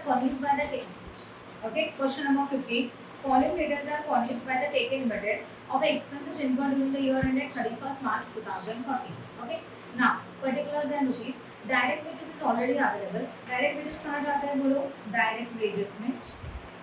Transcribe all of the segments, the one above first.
furnished by the taken. Okay, question number 15. Following details are furnished by the taken budget of the expenses incurred during the year ended 31st March 2014. Okay, now particulars and rupees. Direct wages is already available. Direct wages कहाँ जाता है बोलो? Direct wages में.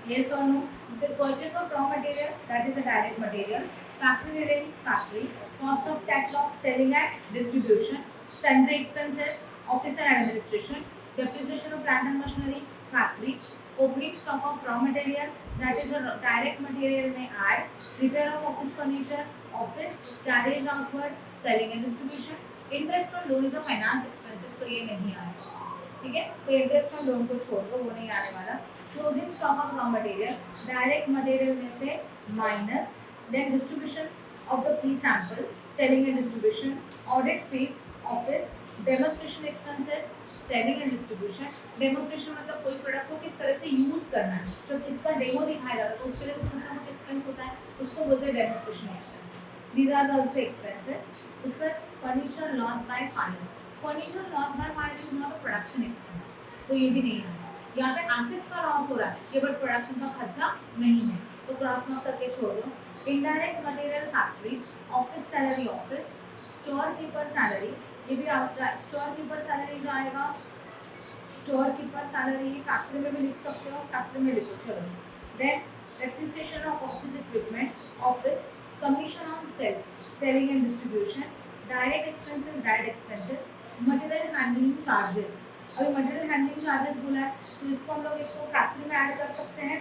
Yes or no? The purchase of raw material, that is the direct material. Factory rent, factory. Cost of catalog, selling and distribution. Sundry expenses, office and administration. Depreciation of plant and machinery, factory. Opening stock of raw material, that is the direct material may add. Repair of office furniture, office. Carriage outward, selling and distribution. Interest on loan is the finance expenses, तो ये नहीं आएगा. ठीक है, तो interest on loan को छोड़ दो, वो नहीं आने वाला. Closing stock of raw material, direct material में से minus, then distribution of the free sample, selling and distribution, audit fees, office, demonstration expenses, selling and distribution. Demonstration मतलब कोई प्रोडक्ट को किस तरह से यूज करना है, जब इसका डेमो दिखाया जाता है तो उसके लिए कुछ ना कुछ एक्सपेंस होता है, उसको बोलते हैं demonstration expense. These are also expenses. उसका furniture loss by fire. Furniture loss by fire is not a production expense, तो ये भी नहीं है. यहाँ पे एसेट्स का लॉस हो रहा है, ये बट प्रोडक्शन का खर्चा नहीं है, तो क्रॉस नोट करके छोड़ दो. Indirect material factories, office salary office, store keeper salary, ये भी स्टोर कीपर सैलरी जो आएगा, स्टोर कीपर सैलरी फैक्ट्री में भी लिख सकते हो, फैक्ट्री में लिखो. चलो, then depreciation of office equipment, office. Commission on sales, selling and distribution. Direct expenses, direct expenses. Material handling charges. अभी मटेरियल हैंडलिंग चार्जेस बोला है, तो इसको हम लोग इसको फैक्ट्री में ऐड कर सकते हैं,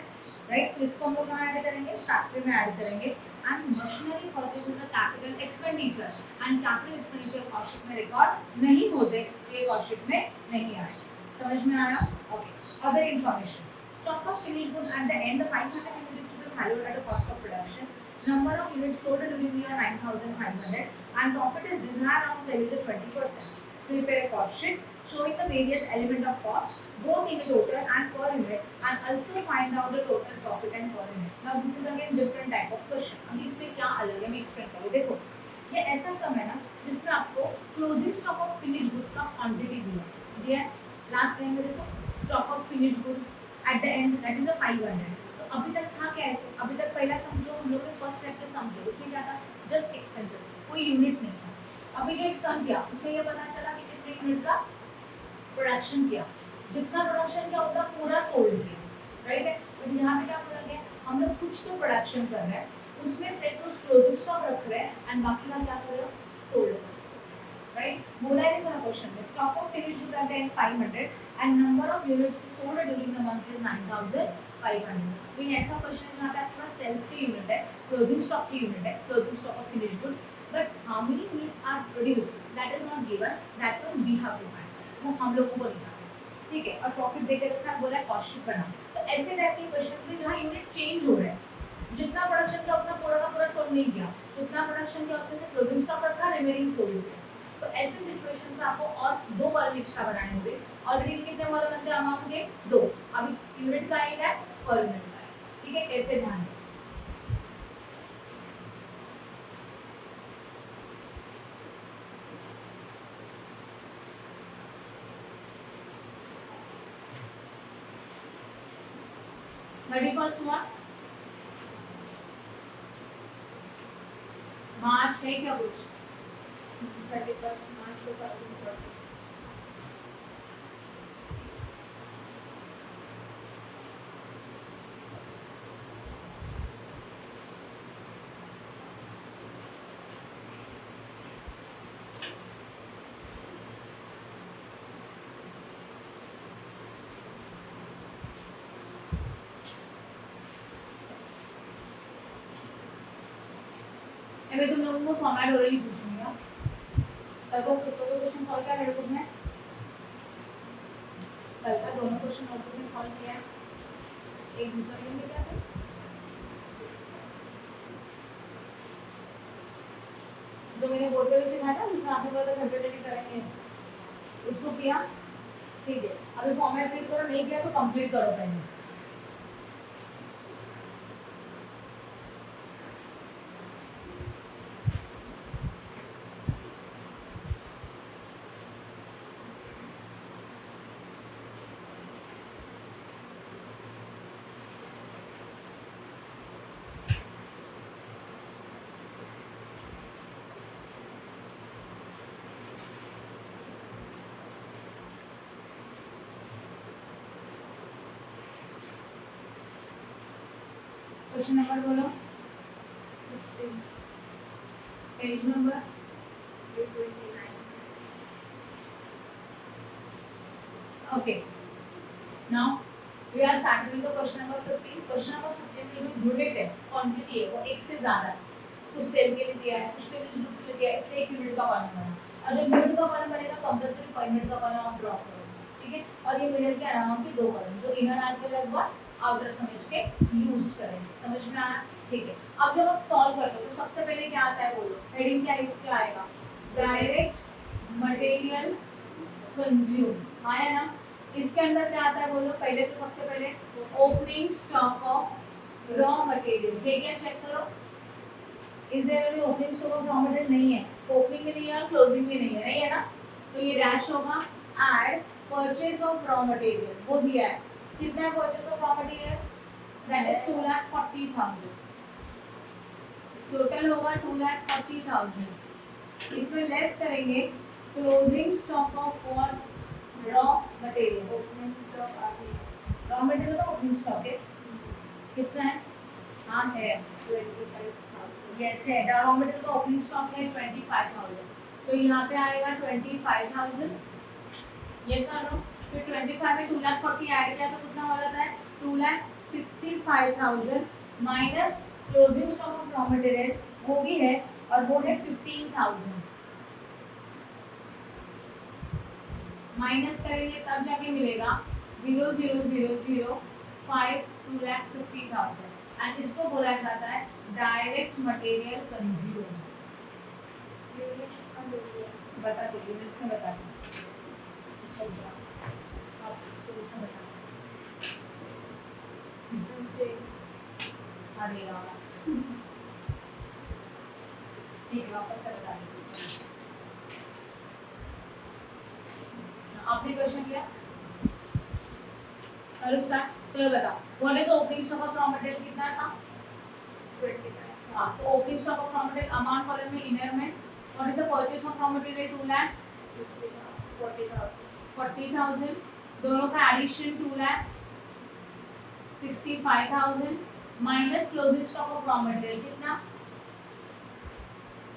राइट. तो इसको हम लोग कहाँ ऐड करेंगे? फैक्ट्री में ऐड करेंगे. And machinery purchases a capital expenditure, and capital expenditure cost sheet में रिकॉर्ड नहीं होते, ये कॉस्ट शीट में नहीं आए. समझ में आया? Okay. Other information. Stock of finished goods at the end 500 units to be valued at a cost of production. Number of units sold during the year 9,500, and profit is desired on sale is 20%. Prepare a cost sheet showing the various element of cost both in total and per unit, and also find out the total profit and per unit. Now this is again different type of question. अभी इसमें क्या अलग है मैं explain करूँ. देखो, ये ऐसा सम है ना जिसमें आपको closing stock of finished goods का क्वांटिटी दिया है. लास्ट टाइम में देखो, stock of finished goods at the end that is 500. तो अभी तक था क्या ऐसे? अभी तक पहला सम जो हम लोग ने फर्स्ट स्टेप पे सम किया उसमें क्या था? जस्ट एक्सपेंसेस, कोई यूनिट नहीं था. अभी जो एक सम किया उसमें ये पता चला कि कितने यूनिट का प्रोडक्शन किया, जितना प्रोडक्शन किया उतना पूरा सोल्ड किया, राइट है. तो यहाँ पे क्या बोला गया? हम लोग कुछ तो प्रोडक्शन कर रहे हैं, उसमें से कुछ क्लोजिंग स्टॉक रख रहे हैं, एंड बाकी का क्या कर रहे हो? Sold, right. बोला है ना क्वेश्चन में, stock of finished goods at 500 and number of units sold during the month is 9,500. तो ये ऐसा क्वेश्चन है जहाँ पे आपके पास सेल्स की यूनिट है, क्लोजिंग स्टॉक की यूनिट है, closing stock of finished good, but how many units are produced that is not given, that one we have to find. वो हम लोगों को नहीं पता, ठीक है. और प्रॉफिट देकर रखना बोला है कॉस्ट शीट बना. तो ऐसे टाइप के क्वेश्चंस में जहाँ यूनिट चेंज हो रहा है, जितना प्रोडक्शन किया उतना पूरा का पूरा सोल्ड नहीं किया, जितना प्रोडक्शन किया उसमें से क्लोजिंग स्टॉक रखा, रिमेनिंग सोल्ड हो गया. तो ऐसे सिचुएशंस में आपको और दो कॉलम एक्स्ट्रा बनाने होंगे. ऑलरेडी कितने कॉलम बनते हैं अमाउंट के? दो. अभी यूनिट का आएगा, पर यूनिट का आएगा, ठीक है. कैसे ध्यान दें? फर्स्ट हुआ मार्च है क्या कुछ? 31 मार्च को कर दूंगा. मैं तुम लोगों को फॉर्मेट ओरली पूछूंगी. कल को क्वेश्चन सॉल्व किया नोटबुक में? कल का दोनों क्वेश्चन नोटबुक में सॉल्व किया है, एक दूसरा दिन क्या था? जो मैंने बोलते हुए सिखाया था दूसरा आगे वाला घर पे लेके करेंगे, उसको किया, ठीक है. अभी फॉर्मेट रीड करो, नहीं किया तो कंप्लीट करो पहले. क्वेश्चन नंबर बोलो, page number. Okay, now we are starting with the question number 15। Question number 15 में जो यूनिट है, क्वांटिटी है, वो एक से ज्यादा है। कुछ सेल के लिए दिया है, कुछ फिनिश गुड्स के लिए दिया है, इसलिए एक यूनिट का कॉलम बना। और जब यूनिट का कॉलम बनेगा कंपल्सरी पर यूनिट का कॉलम आप ड्रॉ करोगे, ठीक है। और ये मिरर के अराउंड के दो कॉलम, जो inner as well as what outer समझ के यूज करेंगे। समझ में आया? ठीक है। अब जब आप सॉल्व करते हो तो सबसे पहले क्या आता है बोलो, हेडिंग क्या इसका आएगा, डायरेक्ट मटेरियल कंज्यूम, आया ना। इसके अंदर क्या आता है बोलो, पहले तो सबसे पहले opening stock of raw material, ये क्या चेक करो, is there any opening stock of raw material? नहीं है, ओपनिंग भी नहीं है, क्लोजिंग भी नहीं है, नहीं है ना, तो ये डैश होगा। Add purchase of raw material, वो दिया है, कितना है purchase of raw material, that is 2,40,000, total होगा 2,40,000। इसमें लेस करेंगे closing stock of what raw material, opening stock raw material का ओपनिंग स्टॉक है कितना है, हाँ है 25,000, यस है, रॉ मटेरियल का ओपनिंग स्टॉक है 25,000, तो यहाँ पे आएगा 25,000, यस और नो। फिर 25 में 2,40,000 ऐड किया तो कितना हो जाता है, 2,65,000 minus closing stock of raw material, वो भी है, और वो है 15,000, माइनस करेंगे तब जाके मिलेगा 0,0,0,0,5 2,50,000, एंड इसको बोला जाता है डायरेक्ट मटेरियल कंज्यूम। बता दो यूनिट्स में, बता दो इसको, आप सोल्यूशन बता अरे यार ठीक है, वापस से बता दीजिए। आपने क्वेश्चन किया और उसका, चलो बताओ what is the opening stock of raw material, कितना था 25। हाँ, तो opening stock of raw material amount column में इनर में, what is the purchase of raw material 2,40,000, दोनों का addition 2,65,000 minus closing stock of raw material कितना,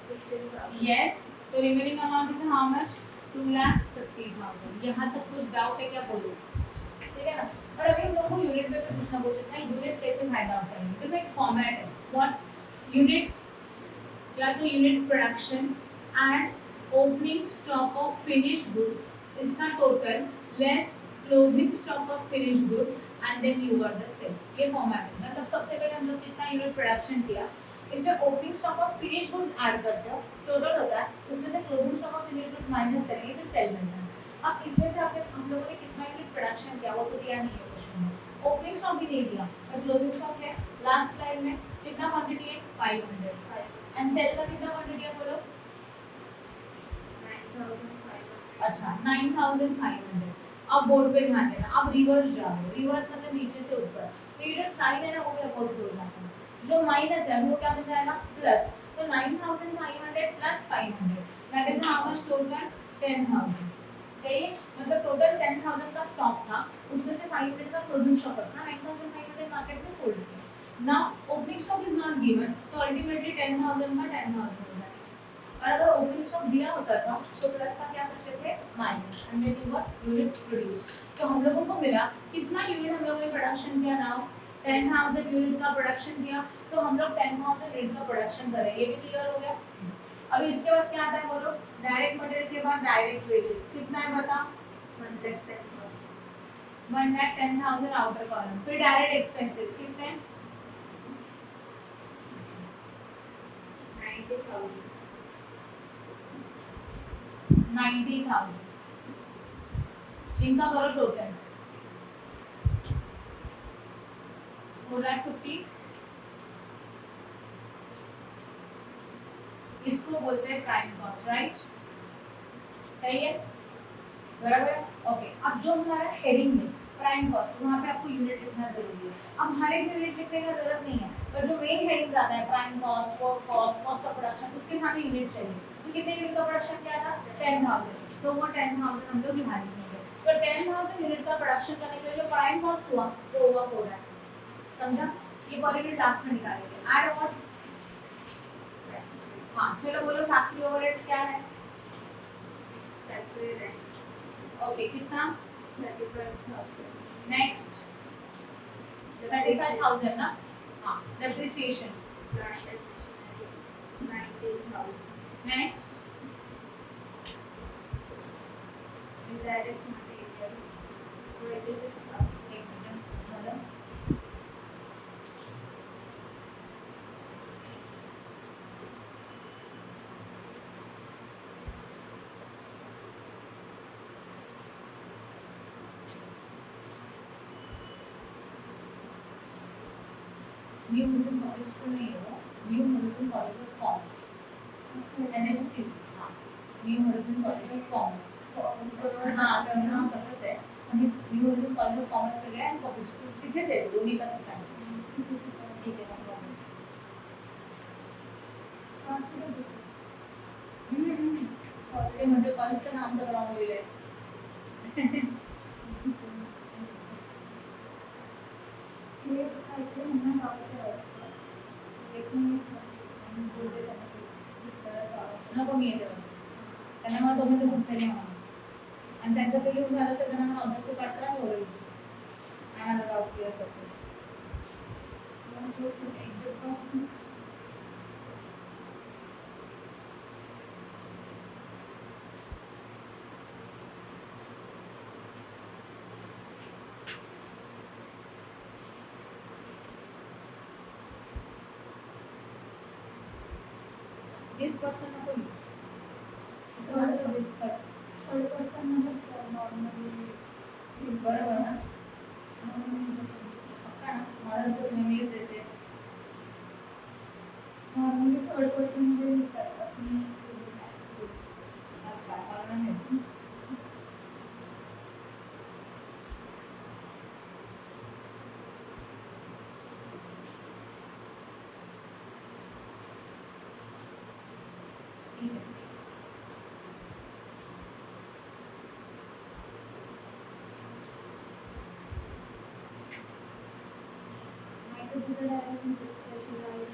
15,000, यस, तो remaining amount is how much, 2,50,000। यहाँ तक कुछ डाउट है क्या, बोलो, ठीक है ना। और अभी हम लोगों को यूनिट में भी पूछना बोल सकते हैं, यूनिट कैसे फाइंड आउट करेंगे, देखो एक फॉर्मेट है, व्हाट यूनिट्स, या तो unit production and opening stock of finished goods, इसका total less closing stock of finished goods and then you are the sale, ये फॉर्मेट है। मतलब सबसे पहले हम लोग कितना यूनिट प्रोडक्शन किया, इसमें opening stock of finished goods add करते हो, टोटल होता है, उसमें से closing stock of finished goods minus करेंगे, फिर सेल मिलता है। अब इसमें से आपने हम लोगों ने कितना यूनिट प्रोडक्शन किया वो तो दिया नहीं है क्वेश्चन में, ओपनिंग स्टॉक भी नहीं दिया, पर क्लोजिंग स्टॉक है लास्ट लाइन में, कितना क्वांटिटी है 500, एंड सेल का कितना क्वांटिटी है बोलो, 9,500, अच्छा 9,500। अब बोर्ड पे ध्यान देना, अब रिवर्स डालो, रिवर्स मतलब नीचे से ऊपर, तो ये जो साइन है ना वो भी अपोजिट हो जाता है, जो माइनस है वो क्या बन जाएगा प्लस, तो 9,500 plus 500 that is how much total 10,000, सही है, मतलब टोटल 10,000 का स्टॉक था, उसमें से 500 का क्लोजिंग स्टॉक था, 9,500 मार्केट में सोल्ड किया। Now opening stock is not given, तो अल्टीमेटली 10,000 का 10,000 हो जाएगा, और अगर ओपनिंग स्टॉक दिया होता था तो प्लस का क्या करते थे minus, and then you got unit produce. तो हम लोगों को मिला कितना यूनिट हम लोगों ने प्रोडक्शन किया, नाउ 10,000 यूनिट का प्रोडक्शन किया, तो हम लोग 10,000 यूनिट का प्रोडक्शन कर रहे हैं, ये भी क्लियर हो गया। अभी इसके बाद क्या आता है बोलो, डायरेक्ट मटेरियल के बाद डायरेक्ट वेजेस कितना है बता, 110,000 आउटर कॉलम, फिर डायरेक्ट एक्सपेंसेस कितने हैं 90,000, इनका करो टोटल 4,50,000, इसको बोलते हैं प्राइम कॉस्ट, राइट, सही है, बराबर। ओके, अब जो हमारा हेडिंग है प्राइम कॉस्ट, वहाँ पे आपको यूनिट लिखना जरूरी है। अब हर एक यूनिट लिखने का जरूरत नहीं है, पर जो मेन हेडिंग आता है prime cost, work cost, cost of production, उसके सामने यूनिट चाहिए। तो कितने यूनिट का प्रोडक्शन किया था 10,000, तो वो 10,000 हम लोग यहाँ लिखेंगे, तो 10,000 यूनिट का प्रोडक्शन करने के लिए जो प्राइम कॉस्ट हुआ वो हुआ 4 लाख, समझा। ये पर यूनिट लास्ट में निकालेंगे। Add what? हाँ चलो बोलो फैक्ट्री ओवरहेड्स क्या है? फैक्ट्री रेंट ओके कितना? 35,000 नेक्स्ट 35,000 ना? हाँ depreciation plant acquisition 19,000 next indirect material 26,000 एक मिनट बोलो न्यू मुस्लिम कॉलेज को नहीं हो new Muslim college of commerce NHCC हाँ new Muslim college of commerce हाँ त्यांचं नाव तसंच आहे आणि new Muslim college of commerce वेगळं आहे पब्लिक स्कूल तिथेच आहे दोन्ही एकाच ठिकाणी ठीक आहे ते म्हणजे कॉलेजचं नाव आमचं ग्राउंड वगैरे आहे नको मी येते त्यांना मला दोघं तर पुढचं नाही म्हणा आणि त्यांचं ते लिहून झालं असेल त्यांना मला ऑब्जेक्टिव्ह काढता आणि ओरल आणि मला डाऊट क्लिअर करतो दिस पर्सन नको यूज बरोबर ना पक्का ना मला जसं मी मीच देते अच्छा मला नाही ठीक आहे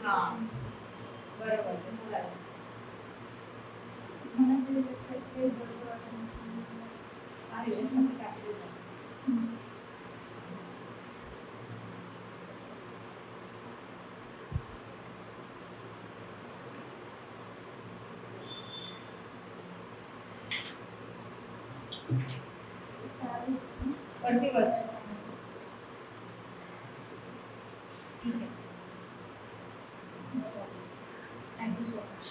हाँ बरोबर तसं झालं आणि त्याच्यामध्ये कॅपिटल वरती बस ठीक आहे थँक्यू सो मच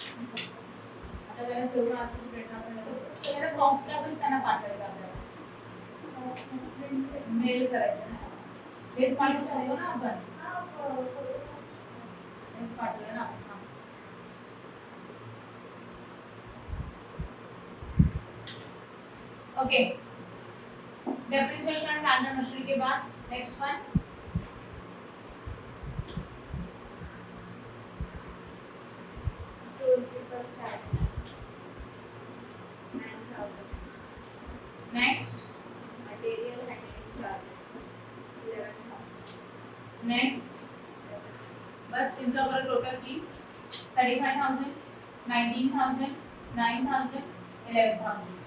आता त्याला सगळं असं प्रिंट आपण त्याला सॉफ्ट कॉपीज त्यांना पाठवायचं आपल्याला मेल करायचं ना हेच पाठवू शकतो ना आपण हेच पाठवलं ना आपण ओके डेप्रिसिएशन टैंडम मशीनरी के बाद next one store keeper salary 9,000 next material handling charges 11,000 next बस इनका करो टोटल प्लीज 35,000 19,000 9,000 11,000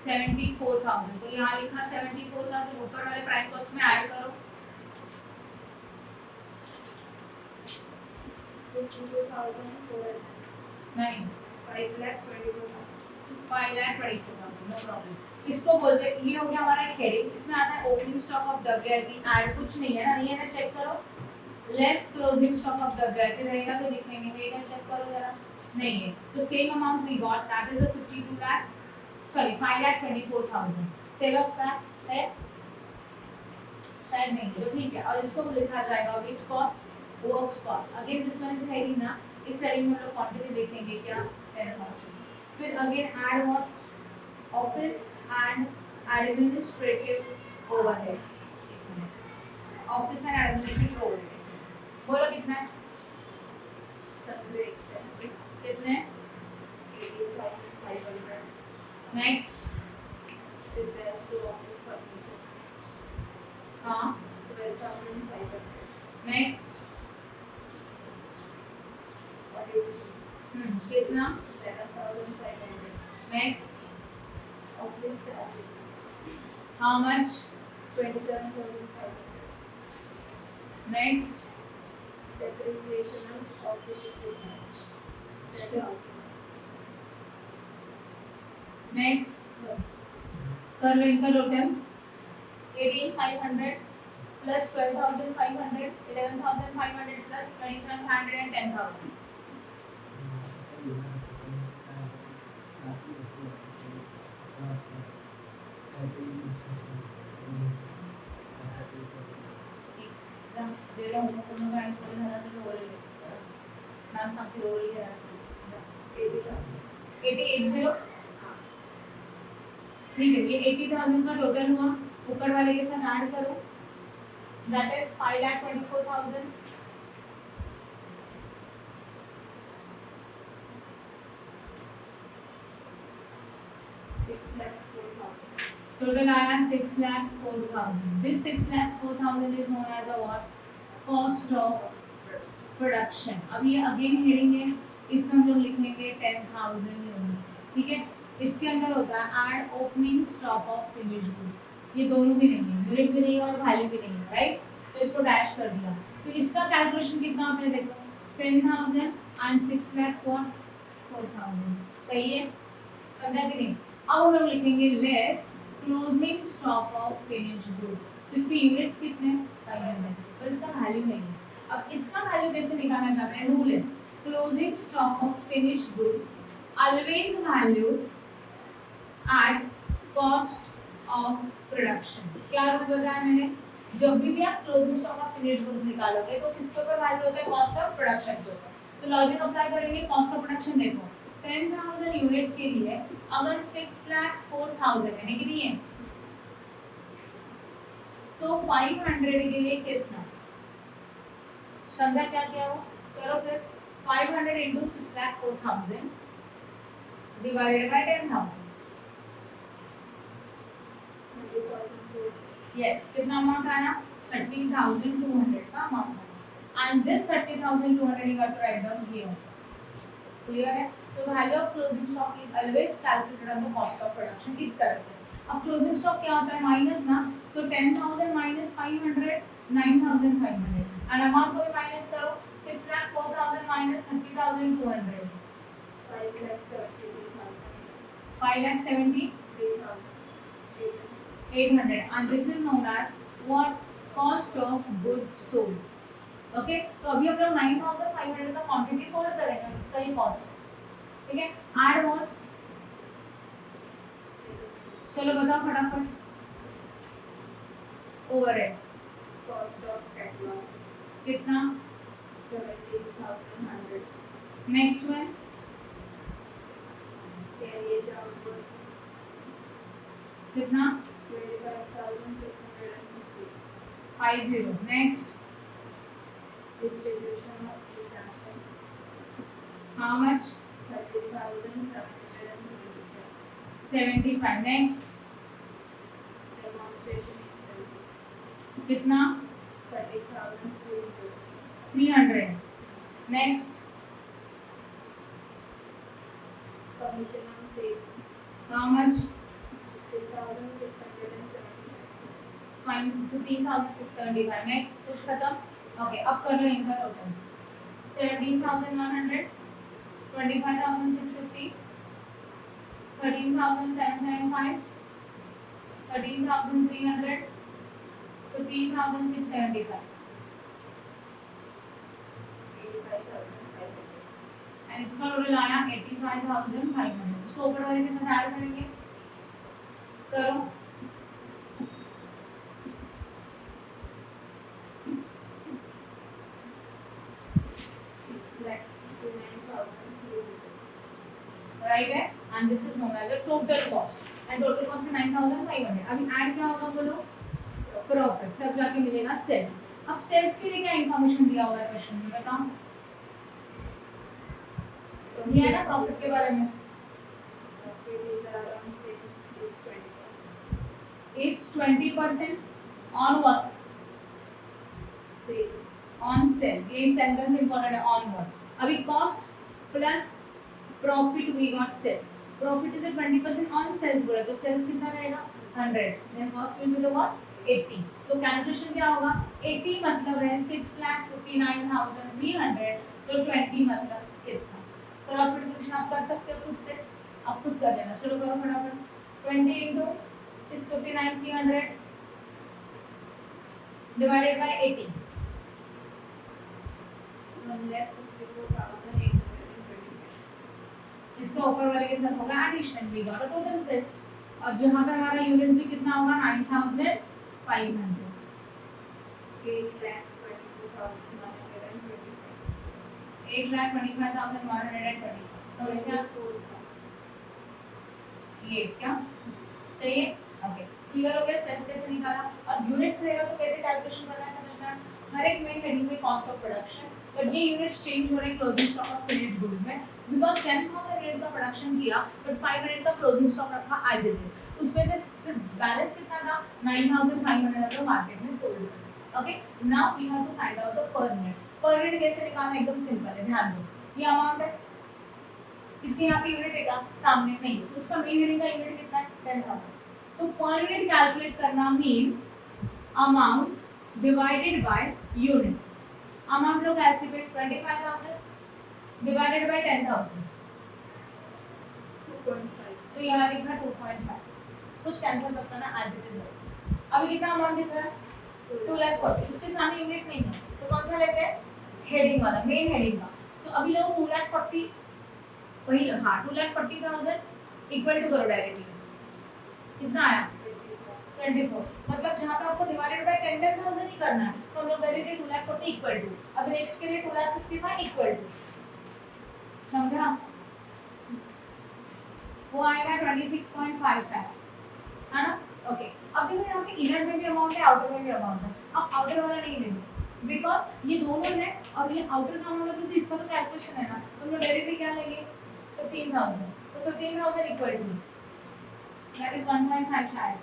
74,000 तो यहाँ लिखा 74,000 ऊपर वाले प्राइम कॉस्ट में ऐड करो 52,400 नहीं 5,24,000 5,24,000 नो प्रॉब्लम इसको बोलते ये हो गया हमारा हेडिंग इसमें आता है opening stock of WIP add कुछ नहीं है ना नहीं है ना चेक करो less closing stock of WIP रहेगा तो लिख लेंगे रहेगा चेक करो जरा नहीं है तो same amount we got that is a 52 lakh sorry 5,24,000 sale of scrap है शायद नहीं तो ठीक है और इसको लिखा जाएगा which cost works cost again this one is heading ना इस हेडिंग में हम लोग क्वांटिटी देखेंगे क्या 10,000 फिर again add what office and administrative overheads office and administrative overheads बोलो कितना है सप्लाई एक्सपेंसेस कितने 18,500 next repairs to office furniture हाँ 12,500. नेक्स्ट Audit fees कितना 11,500. Next Office salaries how much 27,500. Next Depreciation of office equipment 10,000. Next Plus कर लो इनका total 18,500 plus 12,500 11,500 plus 27,500 and 10,000 एकदम दे रहा हूँ पूर्ण गाड़ी थोड़ी ज़्यादा से ओवर ले नाम सांगते ओवर ले रहा 80,000. 80 ठीक है ये 80,000 का टोटल हुआ ऊपर वाले के साथ ऐड करो दैट इज 5,24,000 6,04,000. टोटल आया 6,04,000 this 6,04,000 is known as a what cost of production अब ये अगेन हेडिंग है इसमें हम लोग लिखेंगे 10,000 यूनिट ठीक है इसके अंदर होता है add opening stock of finish good ये दोनों भी नहीं है यूनिट भी नहीं है और वैल्यू भी नहीं है राइट तो इसको डैश कर दिया तो इसका कैलकुलेशन कितना आपने देखो 10,000 एंड 6,04,000 सही है समझा कि नहीं अब हम लोग लिखेंगे less closing stock of finish good तो इसके यूनिट्स कितने 500 पर इसका वैल्यू नहीं है अब इसका वैल्यू कैसे निकालना चाहते हैं रूल है closing stock of finish goods always value at cost of production क्या रूल बताया मैंने जब भी आप closing stock of finish goods निकालोगे तो किसके ऊपर वैल्यू होता है कॉस्ट ऑफ प्रोडक्शन के ऊपर तो लॉजिक अप्लाई करेंगे कॉस्ट ऑफ प्रोडक्शन देखो 10,000 यूनिट के लिए अगर 6,04,000 है कि नहीं है तो 500 के लिए कितना समझा क्या क्या हो करो फिर 500 into 6,04,000 divided by 10,000 20,000. yes कितना अमाउंट आया 30,200 का amount and this 30,200 you have to write down here clear है तो value of closing stock is always calculated on the cost of production इस तरह से अब closing stock क्या होता है माइनस ना तो 10,000 minus 500 9,500 and amount को भी माइनस करो 6,04,000 minus 30,200 5,73,000. 5,70,800 3,800. and this is known as what cost of goods sold okay तो अभी हम लोग 9,500 का क्वांटिटी सोल्ड करेंगे जिसका ये कॉस्ट है ठीक है ऐड और चलो बताओ फटाफट ओवरहेड्स Cost of catalogs कितना 17,100. नेक्स्ट वन Carriage outwards कितना 25,650. 50 next Distribution of the samples how much 30,775. 75 next Demonstration expenses कितना 30,300. 300 next Commission on sales how much 15,675. 15,675 next कुछ खत्म ओके अब कर लो इनका टोटल 17,100 25,650 13,775 13,300 15,675 85,500. एंड इसका टोटल आया 85,500 इसको ऊपर वाले के साथ ऐड करेंगे करो राइट है and this is known as a total cost and total cost में 9,500 अभी ऐड क्या होगा बोलो प्रॉफिट तब जाके मिलेगा सेल्स अब सेल्स के लिए क्या इंफॉर्मेशन दिया हुआ है क्वेश्चन में बताओ दिया है ना प्रॉफिट के बारे में Profit is around 6 is 20%. is 20% on what sales. On sales, ये सेंटेंस इंपॉर्टेंट है. On word. अभी cost plus profit we got sales. Profit is 20% on sales बोला तो सेल्स कितना रहेगा 100. Then cost will be what 80. तो कैलकुलेशन क्या होगा 80 मतलब है 6,59,300. तो 20 मतलब कितना. क्रॉस मल्टीप्लिकेशन आप कर सकते हो खुद से, आप खुद कर लेना. चलो करो फटाफट. 20 into 659,300 divided by 80. 1,64,825. इसके ऊपर वाले के साथ होगा addition. We got a total sales. और जहां पे हमारा यूनिट्स भी कितना होगा 9,500. 8,25,125. 8,25,125. तो इसका 4,000. ये क्या सही है. ओके क्लियर हो गया सेल्स कैसे निकाला. और यूनिट्स रहेगा तो कैसे कैलकुलेशन करना है समझना. हर एक मेन हेडिंग में कॉस्ट ऑफ प्रोडक्शन. बट ये यूनिट्स चेंज हो रहे हैं closing stock of finished goods में. बिकॉज 10,000 यूनिट का प्रोडक्शन किया बट 500 का क्लोजिंग स्टॉक रखा एज इट इज. उसमें से फिर बैलेंस कितना था 9,500 का मार्केट में sold. Okay now we have to find out the per unit. Per unit कैसे निकालना एकदम सिंपल है. ध्यान दो ये अमाउंट है. इसके यहाँ पे यूनिट है सामने नहीं है तो उसका मेन हेडिंग का यूनिट कितना है 10,000. तो पर यूनिट कैलकुलेट करना means amount divided by unit. Amount लोग ऐसे पे 25,000 डिवाइडेड बाय 10,000. 2.5. तो यहाँ लिखा 2.5. कुछ कैंसिल करता ना एज इट इज. अभी कितना अमाउंट दिख रहा है 2,40,000. उसके सामने यूनिट नहीं है तो कौन सा लेते हैं हेडिंग वाला मेन हेडिंग का. तो अभी लोग 2,40,000 वही हाँ 2,40,000 इक्वल टू करो डायरेक्टली. कितना आया 24. मतलब जहाँ पे आपको डिवाइडेड बाय 10,000 ही करना है तो हम लोग डायरेक्टली 2,40,000 इक्वल टू. अब नेक्स्ट के लिए 2,65,000 इक्वल टू. समझा. वो आएगा 26.5 है ना. ओके अब देखो यहाँ पे इनर में भी अमाउंट है आउटर में भी अमाउंट है. अब आउटर वाला नहीं लेंगे बिकॉज ये दोनों है और ये आउटर का अमाउंट है तो इसका तो कैलकुलेशन है ना. तो हम लोग डायरेक्टली क्या लेंगे 15,000. तो 15,000 इक्वल टू दैट इज 1.5 शायद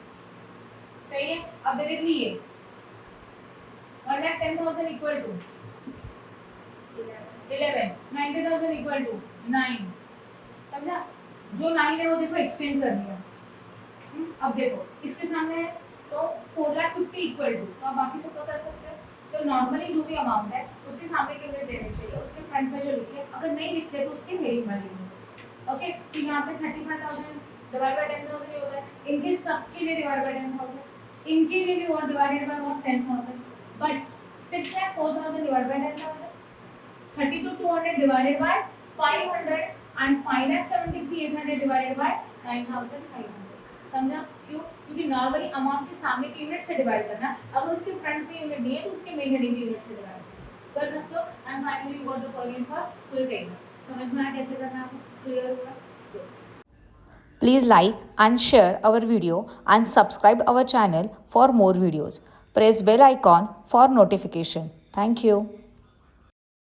सही है. अब डायरेक्टली ये 1,10,000 इक्वल टू 11. 90,000 equal to 9. समझा. जो 9 है वो देखो एक्सटेंड कर दिया. अब देखो इसके सामने है तो 4,50,000 इक्वल टू. तो आप बाकी सब कर सकते हो. तो नॉर्मली जो भी अमाउंट है उसके सामने के यूनिट देने चाहिए. उसके फ्रंट पे जो लिखे अगर नहीं लिखते तो उसके हेडिंग वाले यूनिट. ओके तो यहाँ पे 35,000 डिवाइड बाय 10,000 ये होता है. इनके सबके लिए डिवाइड बाय 10,000. इनके लिए भी और divided by 10,000. But 6,04,000 divide by 10,000. 32,200 divided by 500 and 5,73,800 divided by 9,500. समझा क्यों. क्योंकि नॉर्मली अमाउंट के सामने के यूनिट से डिवाइड करना. अगर उसके फ्रंट पे यूनिट नहीं है तो उसके मेन हेडिंग यूनिट से डिवाइड कर सकते हो. And finally you got the per unit for full table. समझ में आया कैसे करना है आपको. क्लियर हुआ. Please like and share our video and subscribe our channel for more videos. Press bell icon for notification. Thank you.